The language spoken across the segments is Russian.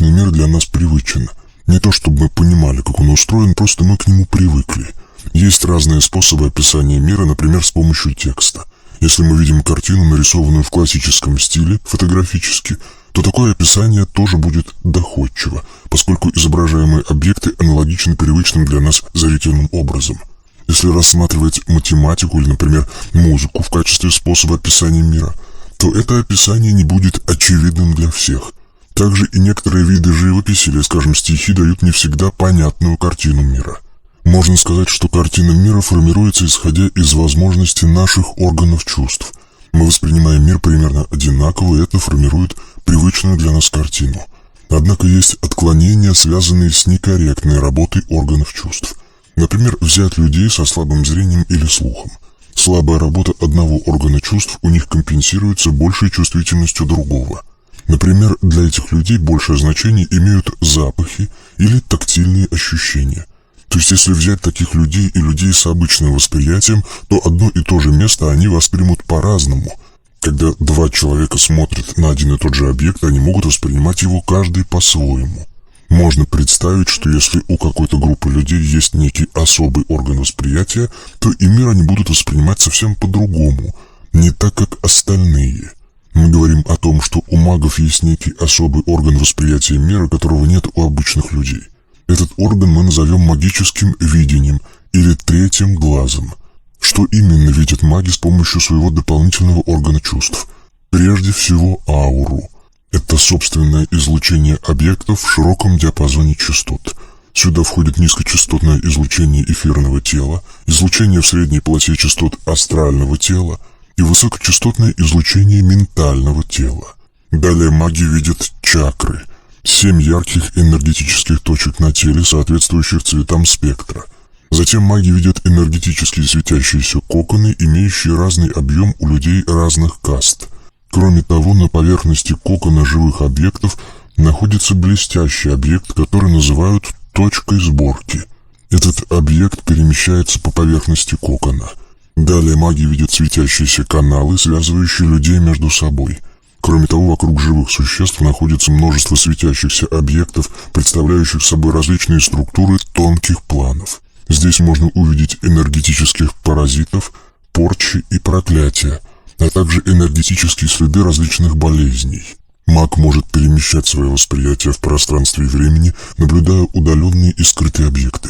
обычный мир для нас привычен. Не то чтобы мы понимали, как он устроен, просто мы к нему привыкли. Есть разные способы описания мира, например, с помощью текста. Если мы видим картину, нарисованную в классическом стиле, фотографически, то такое описание тоже будет доходчиво, поскольку изображаемые объекты аналогичны привычным для нас зрительным образом. Если рассматривать математику или, например, музыку в качестве способа описания мира, то это описание не будет очевидным для всех. Также и некоторые виды живописи или, скажем, стихи дают не всегда понятную картину мира. Можно сказать, что картина мира формируется исходя из возможностей наших органов чувств. Мы воспринимаем мир примерно одинаково, и это формирует привычную для нас картину. Однако есть отклонения, связанные с некорректной работой органов чувств. Например, взять людей со слабым зрением или слухом. Слабая работа одного органа чувств у них компенсируется большей чувствительностью другого. Например, для этих людей большее значение имеют запахи или тактильные ощущения. То есть, если взять таких людей и людей с обычным восприятием, то одно и то же место они воспримут по-разному. Когда два человека смотрят на один и тот же объект, они могут воспринимать его каждый по-своему. Можно представить, что если у какой-то группы людей есть некий особый орган восприятия, то и мир они будут воспринимать совсем по-другому, не так, как остальные. Мы говорим о том, что у магов есть некий особый орган восприятия мира, которого нет у обычных людей. Этот орган мы назовем магическим видением или третьим глазом. Что именно видят маги с помощью своего дополнительного органа чувств? Прежде всего ауру. Это собственное излучение объектов в широком диапазоне частот. Сюда входит низкочастотное излучение эфирного тела, излучение в средней полосе частот астрального тела и высокочастотное излучение ментального тела. Далее маги видят чакры. 7 ярких энергетических точек на теле, соответствующих цветам спектра. Затем маги видят энергетические светящиеся коконы, имеющие разный объем у людей разных каст. Кроме того, на поверхности кокона живых объектов находится блестящий объект, который называют точкой сборки. Этот объект перемещается по поверхности кокона. Далее маги видят светящиеся каналы, связывающие людей между собой. Кроме того, вокруг живых существ находится множество светящихся объектов, представляющих собой различные структуры тонких планов. Здесь можно увидеть энергетических паразитов, порчи и проклятия, а также энергетические следы различных болезней. Маг может перемещать свое восприятие в пространстве и времени, наблюдая удаленные и скрытые объекты.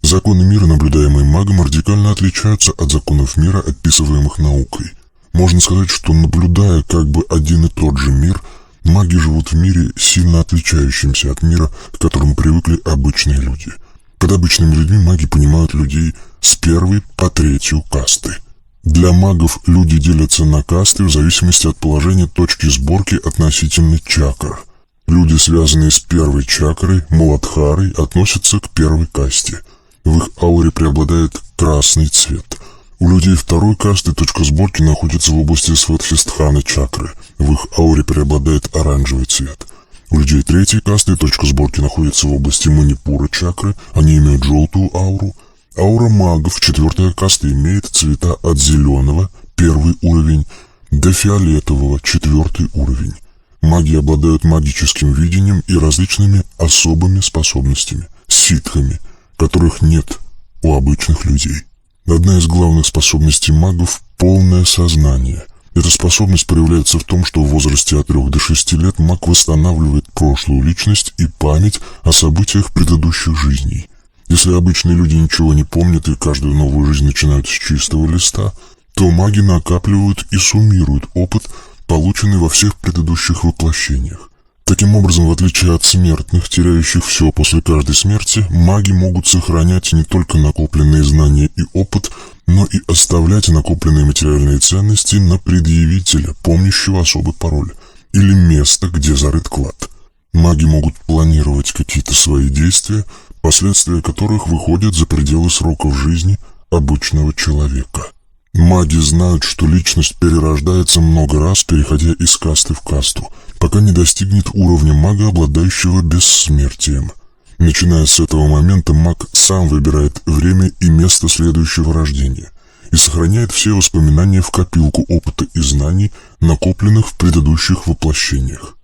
Законы мира, наблюдаемые магом, радикально отличаются от законов мира, описываемых наукой. Можно сказать, что, наблюдая как бы один и тот же мир, маги живут в мире, сильно отличающемся от мира, к которому привыкли обычные люди. Под обычными людьми маги понимают людей с 1 по 3 касты. Для магов люди делятся на касты в зависимости от положения точки сборки относительно чакр. Люди, связанные с 1 чакрой, Муладхарой, относятся к 1 касте. В их ауре преобладает красный цвет. У людей 2 касты точка сборки находится в области Сватхистхана чакры. В их ауре преобладает оранжевый цвет. У людей 3 касты точка сборки находится в области Манипура чакры. Они имеют желтую ауру. Аура магов 4 касты имеет цвета от зеленого, 1 уровень, до фиолетового, 4 уровень. Маги обладают магическим видением и различными особыми способностями, ситхами, которых нет у обычных людей. Одна из главных способностей магов – полное сознание. Эта способность проявляется в том, что в возрасте от 3 до 6 лет маг восстанавливает прошлую личность и память о событиях предыдущих жизней. Если обычные люди ничего не помнят и каждую новую жизнь начинают с чистого листа, то маги накапливают и суммируют опыт, полученный во всех предыдущих воплощениях. Таким образом, в отличие от смертных, теряющих все после каждой смерти, маги могут сохранять не только накопленные знания и опыт, но и оставлять накопленные материальные ценности на предъявителя, помнящего особый пароль, или место, где зарыт клад. Маги могут планировать какие-то свои действия, последствия которых выходят за пределы сроков жизни обычного человека. Маги знают, что личность перерождается много раз, переходя из касты в касту, пока не достигнет уровня мага, обладающего бессмертием. Начиная с этого момента, маг сам выбирает время и место следующего рождения и сохраняет все воспоминания в копилку опыта и знаний, накопленных в предыдущих воплощениях.